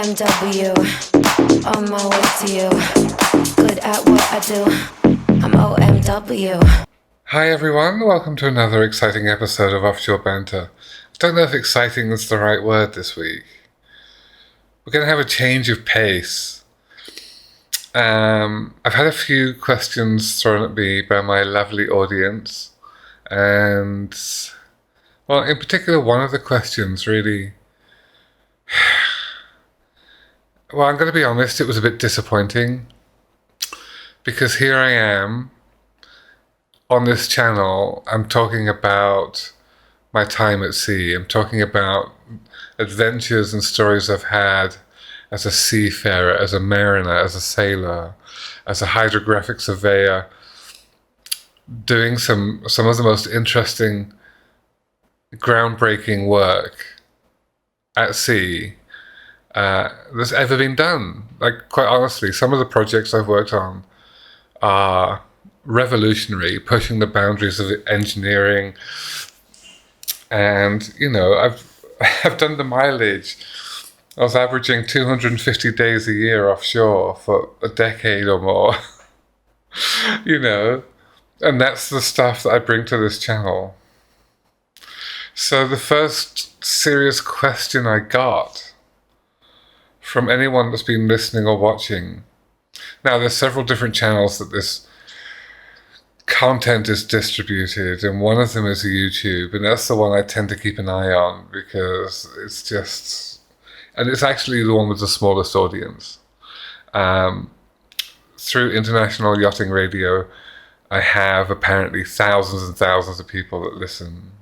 OMW, on my way to you. Good at what I do. I'm OMW. Hi everyone, welcome to another exciting episode of Offshore Banter. I don't know if exciting is the right word this week. We're going to have a change of pace. I've had a few questions thrown at me by my lovely audience, and well, in particular, one of the questions really, well, I'm going to be honest, it was a bit disappointing, because here I am on this channel. I'm talking about my time at sea. I'm talking about adventures and stories I've had as a seafarer, as a mariner, as a sailor, as a hydrographic surveyor, doing some of the most interesting, groundbreaking work at sea that's ever been done. Like, quite honestly, some of the projects I've worked on are revolutionary, pushing the boundaries of engineering. And, you know, I've done the mileage. I was averaging 250 days a year offshore for a decade or more, you know, and that's the stuff that I bring to this channel. So the first serious question I got from anyone that's been listening or watching, now there's several different channels that this content is distributed, and one of them is YouTube, and that's the one I tend to keep an eye on because it's just, and it's actually the one with the smallest audience. Through International Yachting Radio, I have apparently thousands and thousands of people that listen,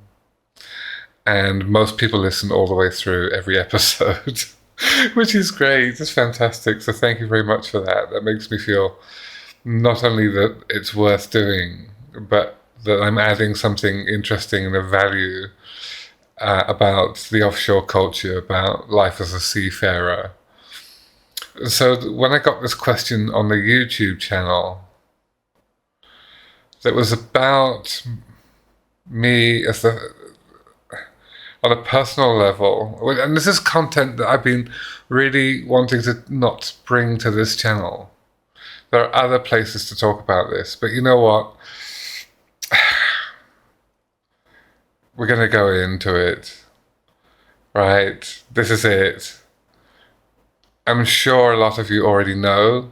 and most people listen all the way through every episode, which is great. It's fantastic. So thank you very much for that. That makes me feel not only that it's worth doing, but that I'm adding something interesting and of value about the offshore culture, about life as a seafarer. So when I got this question on the YouTube channel, that was about me as on a personal level, and this is content that I've been really wanting to not bring to this channel. There are other places to talk about this, but you know what? We're going to go into it, right? This is it. I'm sure a lot of you already know.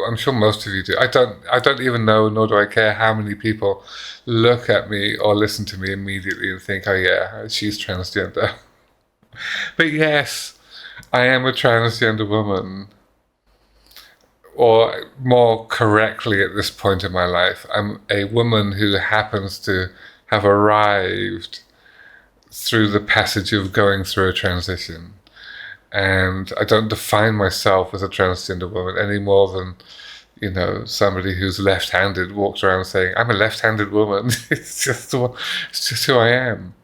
I'm sure most of you do. I don't even know, nor do I care how many people look at me or listen to me immediately and think, oh yeah, she's transgender. But yes, I am a transgender woman. Or more correctly at this point in my life, I'm a woman who happens to have arrived through the passage of going through a transition. And I don't define myself as a transgender woman any more than, you know, somebody who's left-handed walks around saying, I'm a left-handed woman. It's just who I am.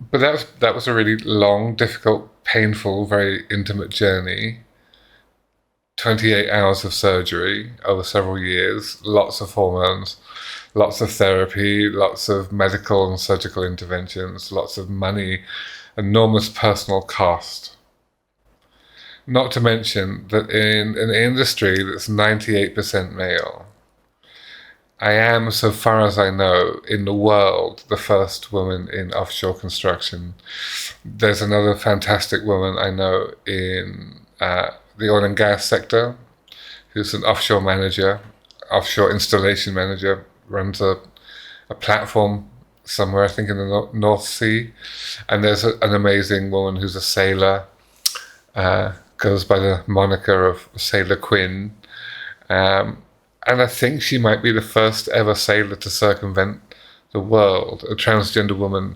But that was a really long, difficult, painful, very intimate journey. 28 hours of surgery over several years, lots of hormones, lots of therapy, lots of medical and surgical interventions, lots of money, enormous personal cost. Not to mention that in an industry that's 98% male, I am, so far as I know, in the world, the first woman in offshore construction. There's another fantastic woman I know in the oil and gas sector, who's an offshore manager, offshore installation manager, runs a platform somewhere, I think in the North Sea. And there's an amazing woman who's a sailor, goes by the moniker of Sailor Quinn. And I think she might be the first ever sailor to circumvent the world, a transgender woman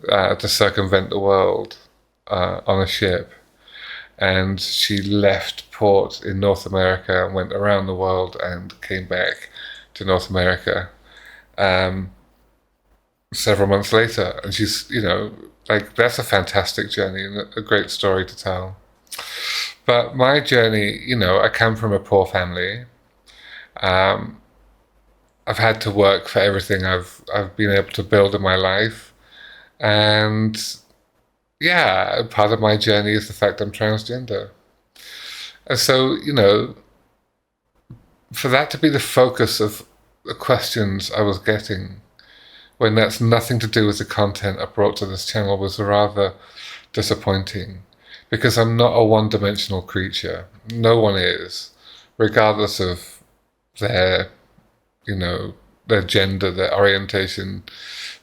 to circumvent the world on a ship. And she left port in North America and went around the world and came back to North America several months later. And she's, you know, like, that's a fantastic journey and a great story to tell. But my journey, you know, I come from a poor family. I've had to work for everything I've been able to build in my life. And yeah, part of my journey is the fact I'm transgender. And so, for that to be the focus of the questions I was getting, when that's nothing to do with the content I brought to this channel, was rather disappointing. Because I'm not a one-dimensional creature. No one is, regardless of their, their gender, their orientation,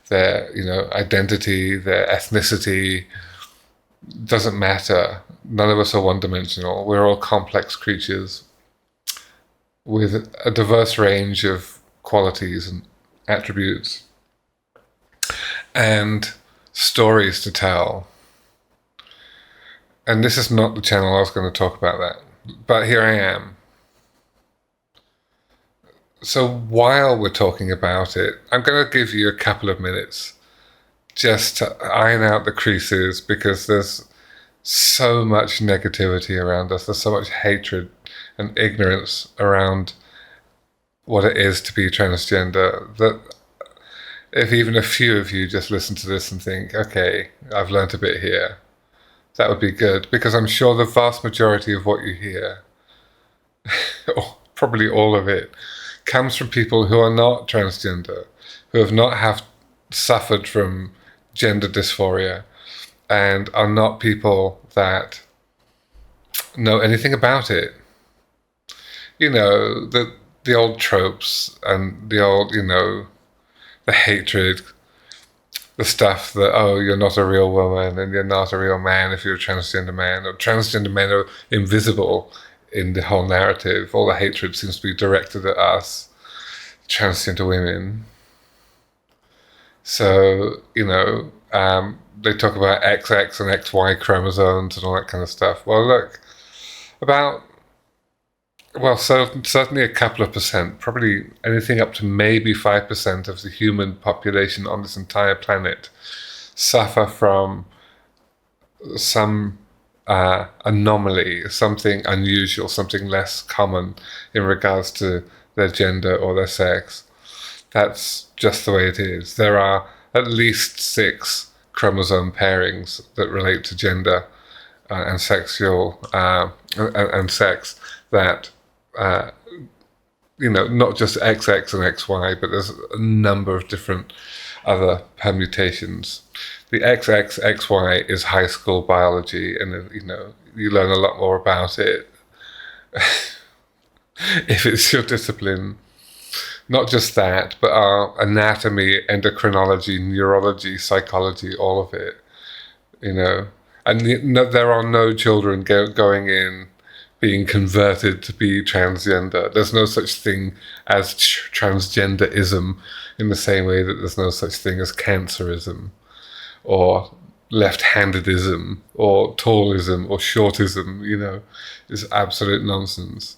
their, identity, their ethnicity. Doesn't matter. None of us are one-dimensional. We're all complex creatures with a diverse range of qualities and attributes and stories to tell. And this is not the channel I was going to talk about that, but here I am. So while we're talking about it, I'm going to give you a couple of minutes just to iron out the creases, because there's so much negativity around us. There's so much hatred and ignorance around what it is to be transgender, that if even a few of you just listen to this and think, okay, I've learned a bit here, that would be good. Because I'm sure the vast majority of what you hear, or probably all of it, comes from people who are not transgender, who have not suffered from gender dysphoria, and are not people that know anything about it. The old tropes and the old, the hatred, the stuff that, oh, you're not a real woman and you're not a real man if you're a transgender man, or transgender men are invisible in the whole narrative. All the hatred seems to be directed at us, transgender women. So, they talk about XX and XY chromosomes and all that kind of stuff. Well, look, certainly a couple of percent, probably anything up to maybe 5% of the human population on this entire planet suffer from some anomaly, something unusual, something less common in regards to their gender or their sex. That's just the way it is. There are at least 6 chromosome pairings that relate to gender and sexual and sex that not just XX and XY, but there's a number of different other permutations. The XXXY is high school biology, and you learn a lot more about it if it's your discipline. Not just that, but our anatomy, endocrinology, neurology, psychology, all of it, And there are no children going in being converted to be transgender. There's no such thing as transgenderism, in the same way that there's no such thing as cancerism, or left-handedism, or tallism, or shortism. It's absolute nonsense.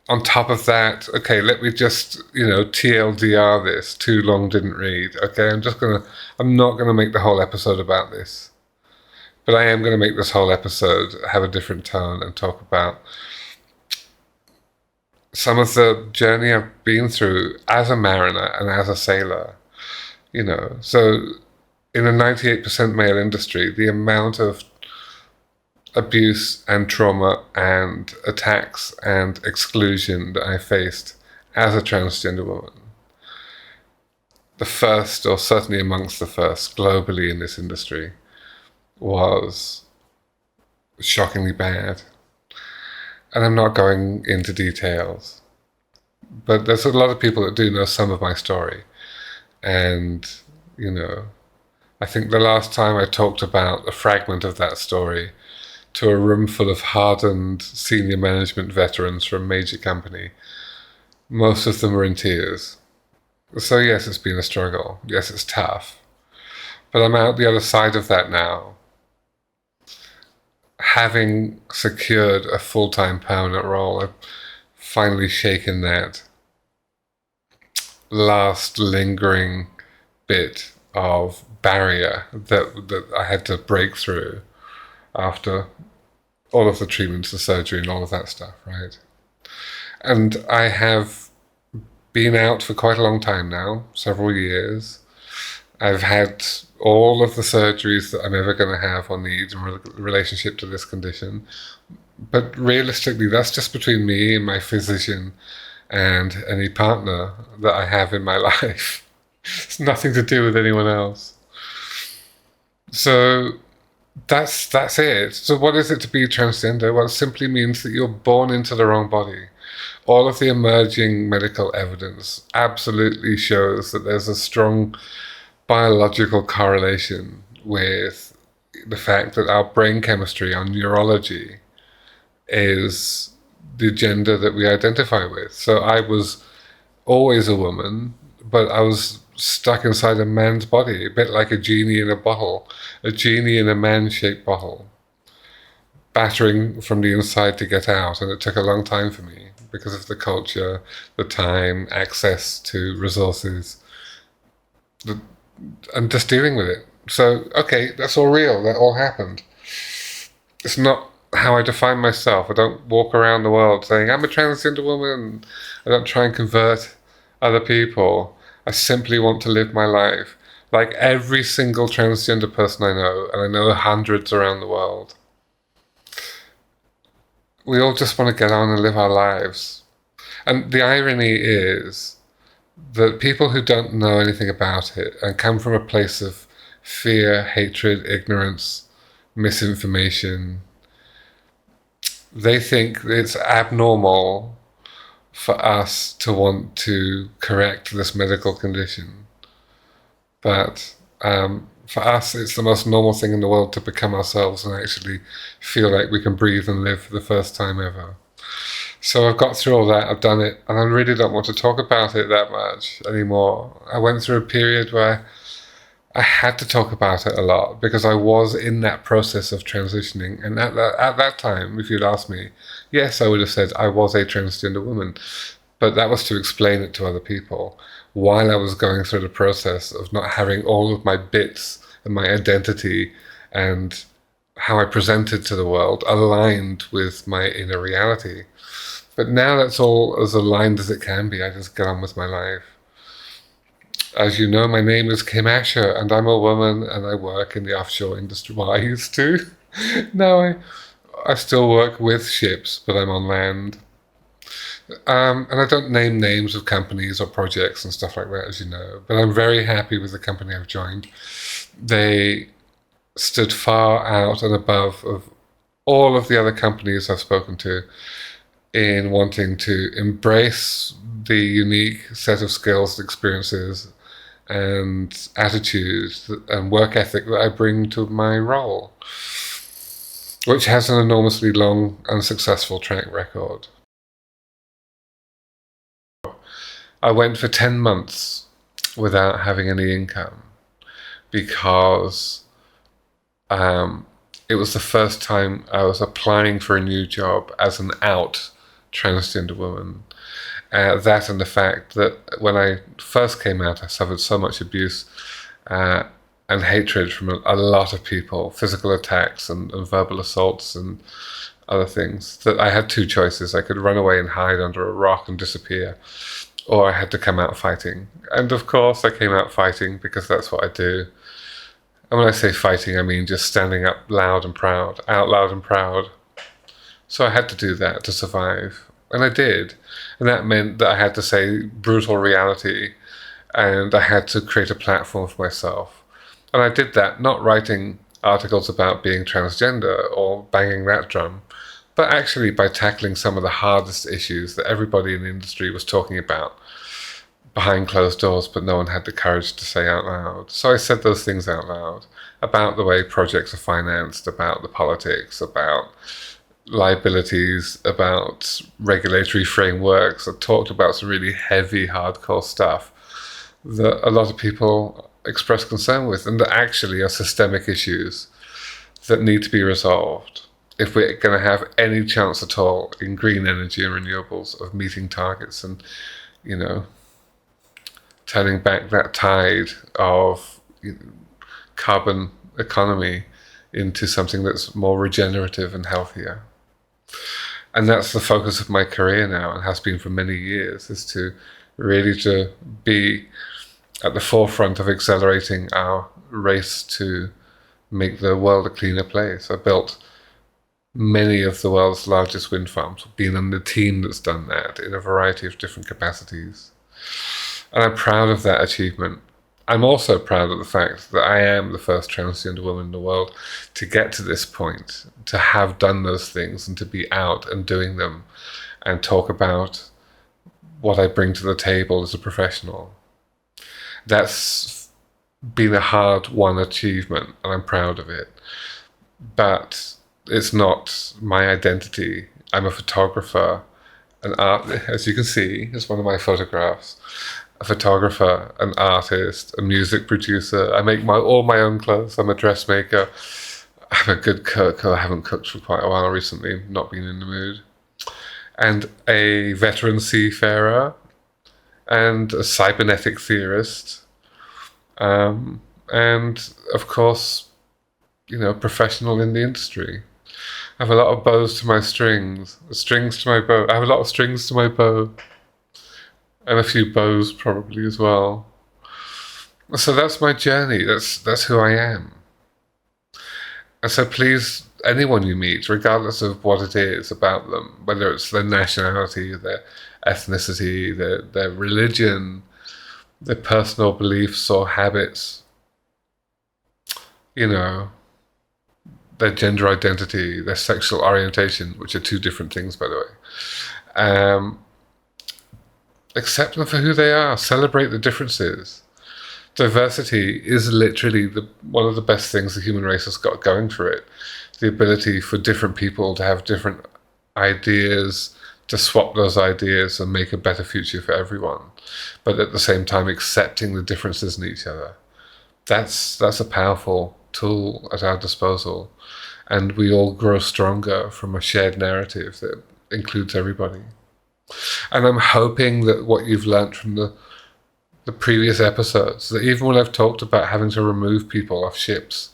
On top of that, okay, let me just, TLDR this, too long didn't read. Okay, I'm not gonna make the whole episode about this. But I am gonna make this whole episode have a different tone and talk about some of the journey I've been through as a mariner and as a sailor. So in a 98% male industry, the amount of abuse and trauma and attacks and exclusion that I faced as a transgender woman, the first, or certainly amongst the first globally in this industry, was shockingly bad. And I'm not going into details, but there's a lot of people that do know some of my story. And, I think the last time I talked about a fragment of that story to a room full of hardened senior management veterans from a major company, most of them were in tears. So yes, it's been a struggle. Yes, it's tough. But I'm out the other side of that now, having secured a full-time permanent role. I've finally shaken that last lingering bit of barrier that I had to break through after all of the treatments, the surgery, and all of that stuff, right? And I have been out for quite a long time now, several years, I've had all of the surgeries that I'm ever going to have or need in relationship to this condition. But realistically, that's just between me and my physician and any partner that I have in my life. It's nothing to do with anyone else. So that's it. So what is it to be transgender? Well, it simply means that you're born into the wrong body. All of the emerging medical evidence absolutely shows that there's a strong biological correlation with the fact that our brain chemistry, our neurology, is the gender that we identify with. So I was always a woman, but I was stuck inside a man's body, a bit like a genie in a bottle, a genie in a man-shaped bottle, battering from the inside to get out. And it took a long time for me because of the culture, the time, access to resources, and just dealing with it. So, okay, that's all real. That all happened. It's not how I define myself. I don't walk around the world saying, I'm a transgender woman. I don't try and convert other people. I simply want to live my life like every single transgender person I know, and I know hundreds around the world. We all just want to get on and live our lives. And the irony is that people who don't know anything about it and come from a place of fear, hatred, ignorance, misinformation, they think it's abnormal for us to want to correct this medical condition. But for us, it's the most normal thing in the world to become ourselves and actually feel like we can breathe and live for the first time ever. So I've got through all that, I've done it, and I really don't want to talk about it that much anymore. I went through a period where I had to talk about it a lot because I was in that process of transitioning. And at that time, if you'd asked me, yes, I would have said I was a transgender woman. But that was to explain it to other people while I was going through the process of not having all of my bits and my identity and how I presented to the world aligned with my inner reality. But now that's all as aligned as it can be. I just get on with my life. As you know, my name is Kim Asher, and I'm a woman, and I work in the offshore industry. Well, I used to. Now I still work with ships, but I'm on land. And I don't name names of companies or projects and stuff like that, as you know. But I'm very happy with the company I've joined. They stood far out and above of all of the other companies I've spoken to in wanting to embrace the unique set of skills, experiences, and attitudes and work ethic that I bring to my role, which has an enormously long and successful track record. I went for 10 months without having any income because it was the first time I was applying for a new job as an out transgender woman. That and the fact that when I first came out, I suffered so much abuse and hatred from a lot of people, physical attacks and verbal assaults and other things, that I had two choices. I could run away and hide under a rock and disappear, or I had to come out fighting. And of course I came out fighting because that's what I do. And when I say fighting, I mean just standing up loud and proud, out loud and proud. So I had to do that to survive. And I did. And that meant that I had to say brutal reality, and I had to create a platform for myself. And I did that, not writing articles about being transgender or banging that drum, but actually by tackling some of the hardest issues that everybody in the industry was talking about behind closed doors, but no one had the courage to say out loud. So I said those things out loud about the way projects are financed, about the politics, about liabilities, about regulatory frameworks. I talked about some really heavy, hardcore stuff that a lot of people express concern with, and that actually are systemic issues that need to be resolved if we're going to have any chance at all in green energy and renewables of meeting targets and, you know, turning back that tide of carbon economy into something that's more regenerative and healthier. And that's the focus of my career now, and has been for many years, is to really to be at the forefront of accelerating our race to make the world a cleaner place. I built many of the world's largest wind farms, been on the team that's done that in a variety of different capacities. And I'm proud of that achievement. I'm also proud of the fact that I am the first transgender woman in the world to get to this point, to have done those things and to be out and doing them and talk about what I bring to the table as a professional. That's been a hard-won achievement, and I'm proud of it. But it's not my identity. I'm a photographer, an art, as you can see, it's one of my photographs. A photographer, an artist, a music producer. I make all my own clothes. I'm a dressmaker. I'm a good cook. I haven't cooked for quite a while recently, not been in the mood. And a veteran seafarer, and a cybernetic theorist, and of course, professional in the industry. I have a lot of bows to my strings, strings to my bow. I have a lot of strings to my bow, and a few bows probably as well. So that's my journey. That's who I am. And so please, anyone you meet, regardless of what it is about them, whether it's their nationality, their ethnicity, their religion, their personal beliefs or habits, their gender identity, their sexual orientation, which are two different things, by the way. Accept them for who they are. Celebrate the differences. Diversity is literally one of the best things the human race has got going for it. The ability for different people to have different ideas, to swap those ideas and make a better future for everyone, but at the same time accepting the differences in each other. That's a powerful tool at our disposal, and we all grow stronger from a shared narrative that includes everybody. And I'm hoping that what you've learned from the previous episodes, that even when I've talked about having to remove people off ships,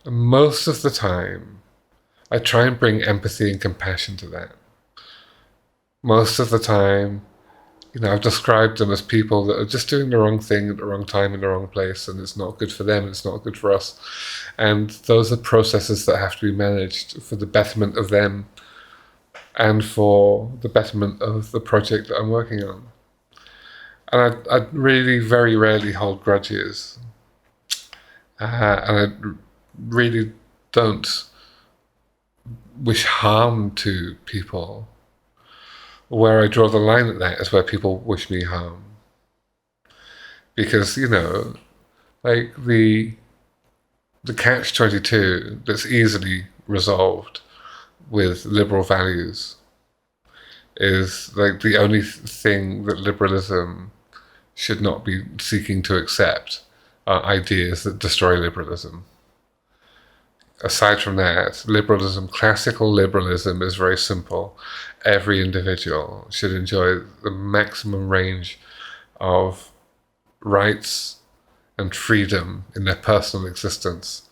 most of the time I try and bring empathy and compassion to that. Most of the time, I've described them as people that are just doing the wrong thing at the wrong time in the wrong place, and it's not good for them, it's not good for us. And those are processes that have to be managed for the betterment of them and for the betterment of the project that I'm working on. And I really very rarely hold grudges. And I really don't wish harm to people. Where I draw the line at that is where people wish me harm. Because, like the catch-22 that's easily resolved with liberal values is like the only thing that liberalism should not be seeking to accept are ideas that destroy liberalism. Aside from that, liberalism, classical liberalism, is very simple. Every individual should enjoy the maximum range of rights and freedom in their personal existence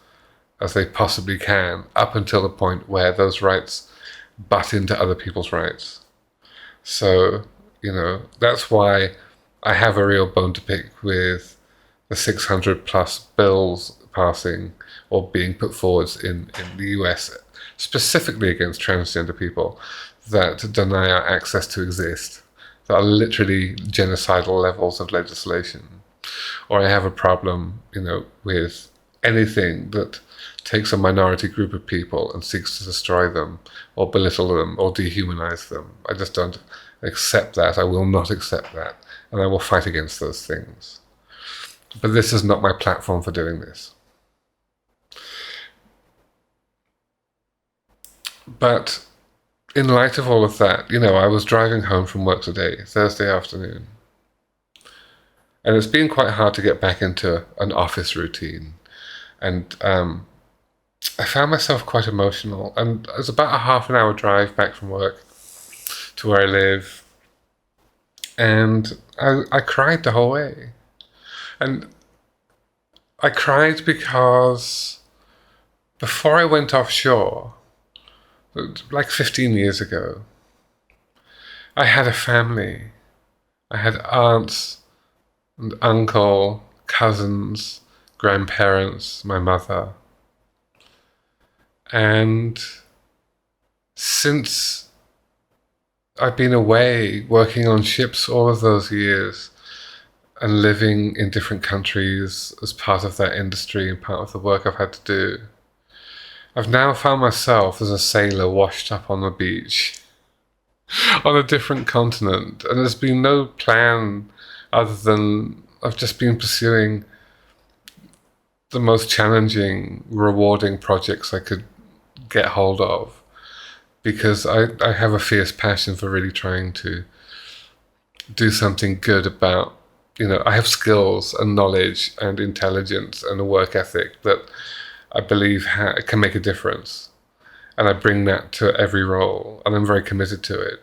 as they possibly can, up until the point where those rights butt into other people's rights. So, that's why I have a real bone to pick with the 600 plus bills passing or being put forwards in the US, specifically against transgender people, that deny our access to exist, that are literally genocidal levels of legislation. Or I have a problem, with anything that takes a minority group of people and seeks to destroy them or belittle them or dehumanize them. I just don't accept that. I will not accept that. And I will fight against those things. But this is not my platform for doing this. But in light of all of that, I was driving home from work today, Thursday afternoon. And it's been quite hard to get back into an office routine. And I found myself quite emotional. And it was about a half an hour drive back from work to where I live. And I cried the whole way. And I cried because before I went offshore, like 15 years ago, I had a family. I had aunts and uncle, cousins, grandparents, my mother. And since I've been away working on ships all of those years and living in different countries as part of that industry and part of the work I've had to do, I've now found myself as a sailor washed up on the beach on a different continent. And there's been no plan other than I've just been pursuing the most challenging, rewarding projects I could get hold of, because I have a fierce passion for really trying to do something good about, I have skills and knowledge and intelligence and a work ethic that I believe can make a difference. And I bring that to every role, and I'm very committed to it,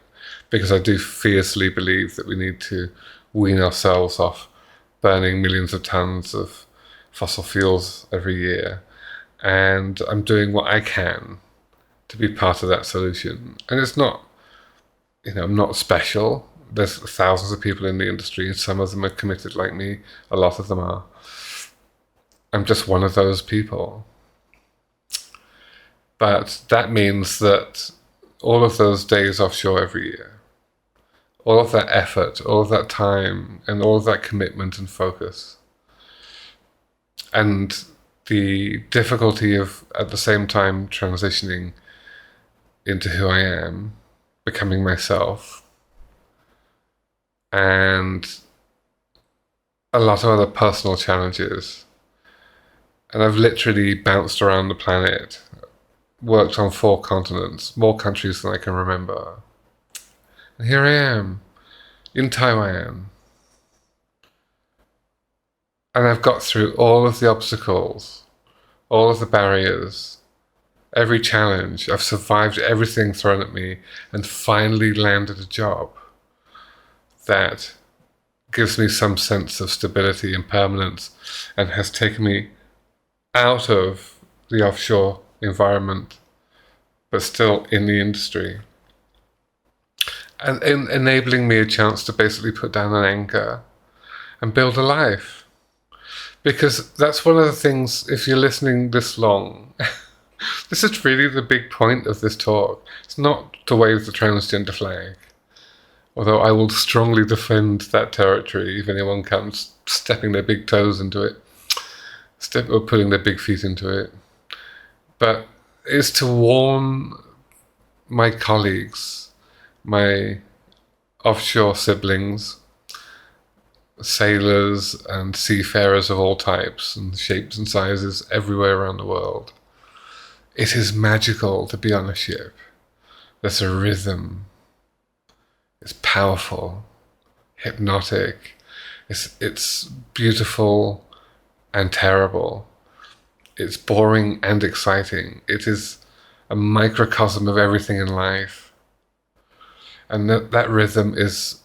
because I do fiercely believe that we need to wean ourselves off burning millions of tons of fossil fuels every year. And I'm doing what I can to be part of that solution. And it's not, I'm not special. There's thousands of people in the industry, and some of them are committed like me. A lot of them are. I'm just one of those people. But that means that all of those days offshore every year, all of that effort, all of that time, and all of that commitment and focus, and the difficulty of, at the same time, transitioning into who I am, becoming myself, and a lot of other personal challenges. And I've literally bounced around the planet, worked on 4 continents, more countries than I can remember. And here I am, in Taiwan. And I've got through all of the obstacles, all of the barriers, every challenge. I've survived everything thrown at me and finally landed a job that gives me some sense of stability and permanence, and has taken me out of the offshore environment, but still in the industry, and enabling me a chance to basically put down an anchor and build a life. Because that's one of the things, if you're listening this long, this is really the big point of this talk. It's not to wave the transgender flag, although I will strongly defend that territory if anyone comes stepping their big toes into it, or putting their big feet into it. But it's to warn my colleagues, my offshore siblings, sailors and seafarers of all types and shapes and sizes everywhere around the world. It is magical to be on a ship. There's a rhythm. It's powerful, hypnotic. It's beautiful and terrible. It's boring and exciting. It is a microcosm of everything in life. And that rhythm is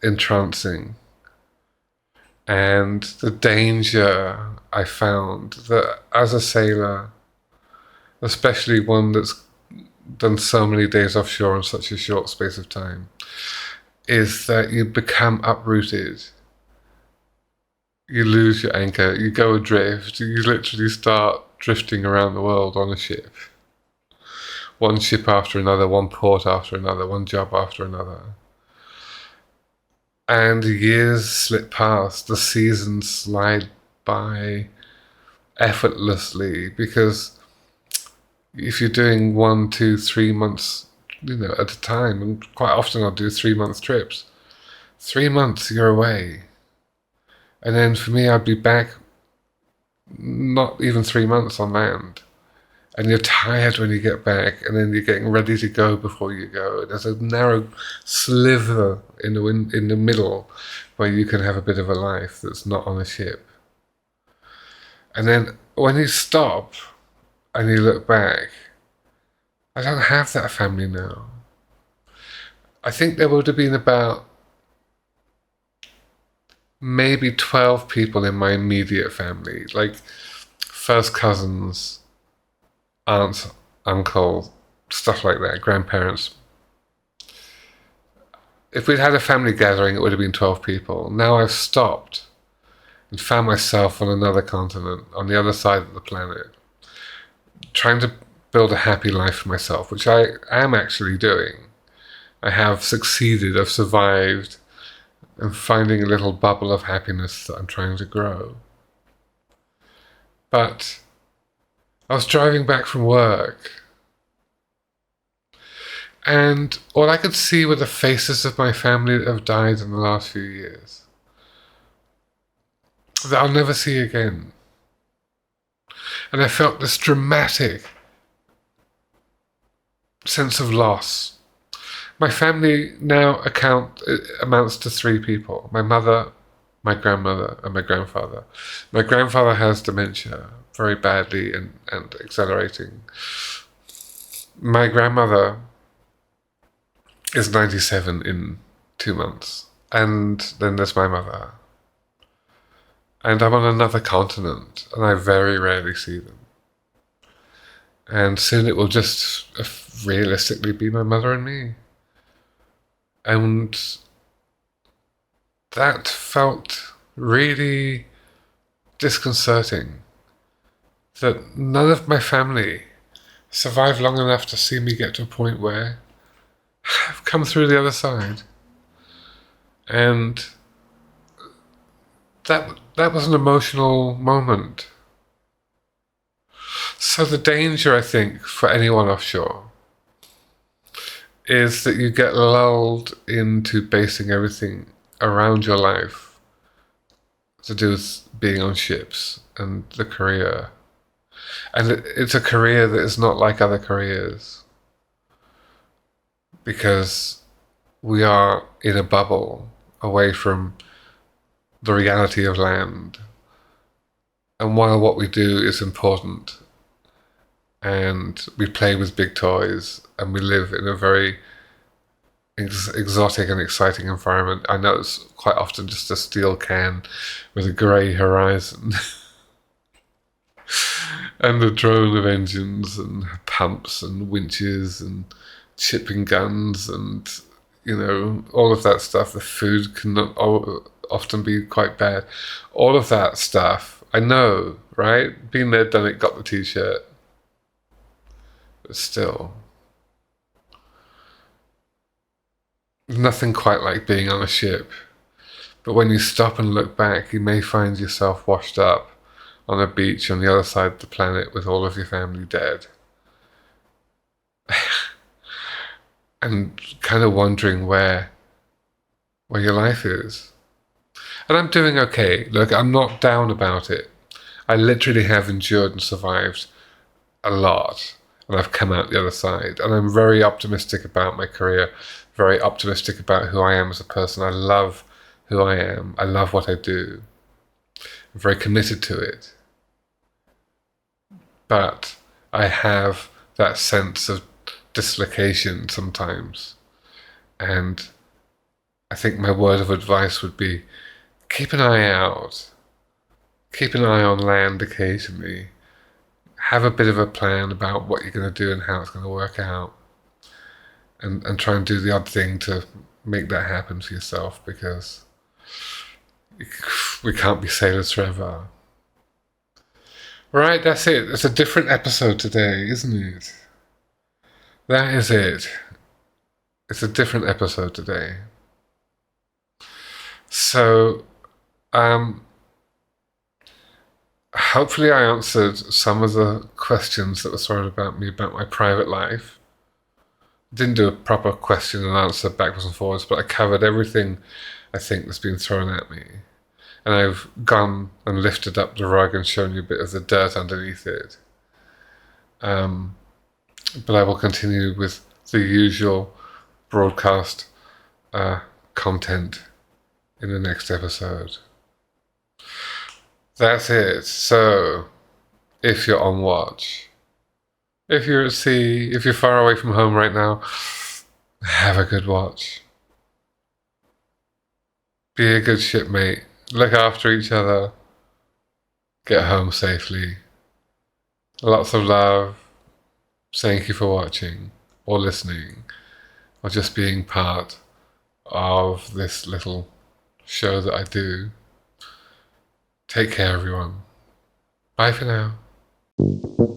entrancing. And the danger I found that as a sailor, especially one that's done so many days offshore in such a short space of time, is that you become uprooted. You lose your anchor, you go adrift, you literally start drifting around the world on a ship. One ship after another, one port after another, one job after another. And years slip past, the seasons slide by effortlessly, because if you're doing 1, 2, 3 months, at a time, and quite often I'll do 3-month trips, 3 months you're away. And then for me, I'd be back not even 3 months on land. And you're tired when you get back, and then you're getting ready to go before you go. There's a narrow sliver in the middle where you can have a bit of a life that's not on a ship. And then when you stop and you look back, I don't have that family now. I think there would have been about maybe 12 people in my immediate family, like first cousins, aunts, uncles, stuff like that, grandparents. if we'd had a family gathering, it would have been 12 people. Now I've stopped and found myself on another continent, on the other side of the planet, trying to build a happy life for myself, which I am actually doing. I have succeeded, I've survived, and finding a little bubble of happiness that I'm trying to grow. But I was driving back from work, and all I could see were the faces of my family that have died in the last few years, that I'll never see again. And I felt this dramatic sense of loss. My family now amounts to 3 people: my mother, my grandmother, and my grandfather. My grandfather has dementia, very badly and accelerating. My grandmother is 97 in 2 months. And then there's my mother. And I'm on another continent, and I very rarely see them. And soon it will just realistically be my mother and me. And that felt really disconcerting, that none of my family survived long enough to see me get to a point where I've come through the other side. And that was an emotional moment. So the danger, I think, for anyone offshore is that you get lulled into basing everything around your life to do with being on ships and the career. And it's a career that is not like other careers, because we are in a bubble away from the reality of land. And while what we do is important, and we play with big toys, and we live in a very exotic and exciting environment, I know it's quite often just a steel can with a grey horizon and a drone of engines and pumps and winches and shipping guns and, all of that stuff. The food can often be quite bad. All of that stuff, I know, right? Been there, done it, got the t-shirt. But still, nothing quite like being on a ship. But when you stop and look back, you may find yourself washed up on a beach on the other side of the planet with all of your family dead. And kind of wondering where your life is. And I'm doing okay. Look, I'm not down about it. I literally have endured and survived a lot, and I've come out the other side. And I'm very optimistic about my career, very optimistic about who I am as a person. I love who I am. I love what I do. I'm very committed to it. But I have that sense of dislocation sometimes. And I think my word of advice would be, keep an eye out. Keep an eye on land occasionally. Have a bit of a plan about what you're going to do and how it's going to work out. And try and do the odd thing to make that happen for yourself, because we can't be sailors forever. Right, that's it. It's a different episode today, isn't it? That is it. It's a different episode today. So, hopefully I answered some of the questions that were thrown about me about my private life. Didn't do a proper question and answer backwards and forwards, but I covered everything I think that's been thrown at me. And I've gone and lifted up the rug and shown you a bit of the dirt underneath it. But I will continue with the usual broadcast content in the next episode. That's it. So, if you're on watch, if you're at sea, if you're far away from home right now, have a good watch. Be a good shipmate. Look after each other. Get home safely. Lots of love. Thank you for watching or listening or just being part of this little show that I do. Take care, everyone. Bye for now.